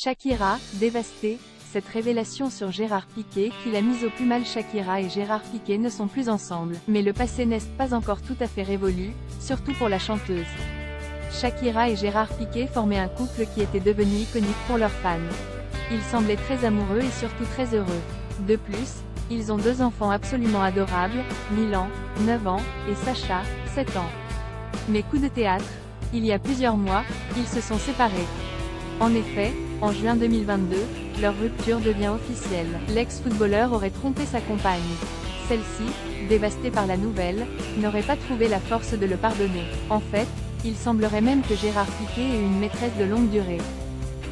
Shakira, dévastée, cette révélation sur Gérard Piqué qui l'a mise au plus mal. Shakira et Gérard Piqué ne sont plus ensemble, mais le passé n'est pas encore tout à fait révolu, surtout pour la chanteuse. Shakira et Gérard Piqué formaient un couple qui était devenu iconique pour leurs fans. Ils semblaient très amoureux et surtout très heureux. De plus, ils ont 2 enfants absolument adorables, Milan, 9 ans, et Sacha, 7 ans. Mais coup de théâtre, il y a plusieurs mois, ils se sont séparés. En effet, en juin 2022, leur rupture devient officielle. L'ex-footballeur aurait trompé sa compagne. Celle-ci, dévastée par la nouvelle, n'aurait pas trouvé la force de le pardonner. En fait, il semblerait même que Gérard Piqué ait une maîtresse de longue durée.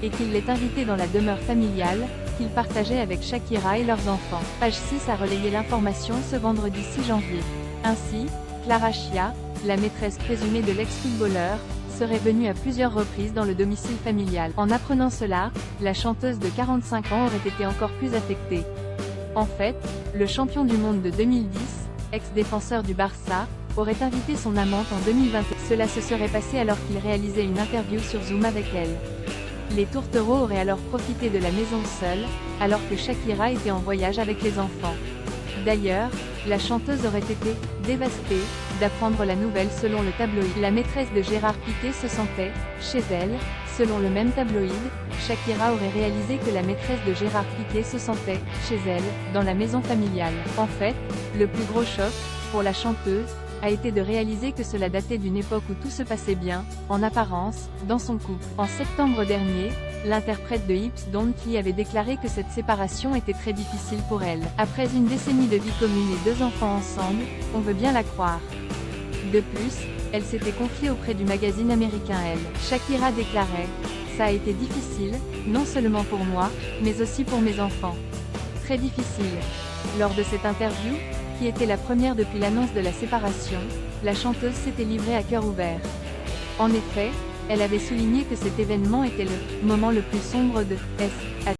Et qu'il l'ait invité dans la demeure familiale, qu'il partageait avec Shakira et leurs enfants. Page 6 a relayé l'information ce vendredi 6 janvier. Ainsi, Clara Chia, la maîtresse présumée de l'ex-footballeur, serait venue à plusieurs reprises dans le domicile familial. En apprenant cela, la chanteuse de 45 ans aurait été encore plus affectée. En fait, le champion du monde de 2010, ex-défenseur du Barça, aurait invité son amante en 2021. Cela se serait passé alors qu'il réalisait une interview sur Zoom avec elle. Les tourtereaux auraient alors profité de la maison seule, alors que Shakira était en voyage avec les enfants. D'ailleurs, la chanteuse aurait été dévastée d'apprendre la nouvelle selon le tabloïd. La maîtresse de Gérard Piqué se sentait chez elle. Selon le même tabloïd, Shakira aurait réalisé que la maîtresse de Gérard Piqué se sentait chez elle, dans la maison familiale. En fait, le plus gros choc, pour la chanteuse, a été de réaliser que cela datait d'une époque où tout se passait bien, en apparence, dans son couple. En septembre dernier, l'interprète de Hips Don't Lie avait déclaré que cette séparation était très difficile pour elle. Après une décennie de vie commune et 2 enfants ensemble, on veut bien la croire. De plus, elle s'était confiée auprès du magazine américain Elle. Shakira déclarait « Ça a été difficile, non seulement pour moi, mais aussi pour mes enfants. Très difficile ». Lors de cette interview, qui était la première depuis l'annonce de la séparation, la chanteuse s'était livrée à cœur ouvert. En effet, elle avait souligné que cet événement était le moment le plus sombre de S.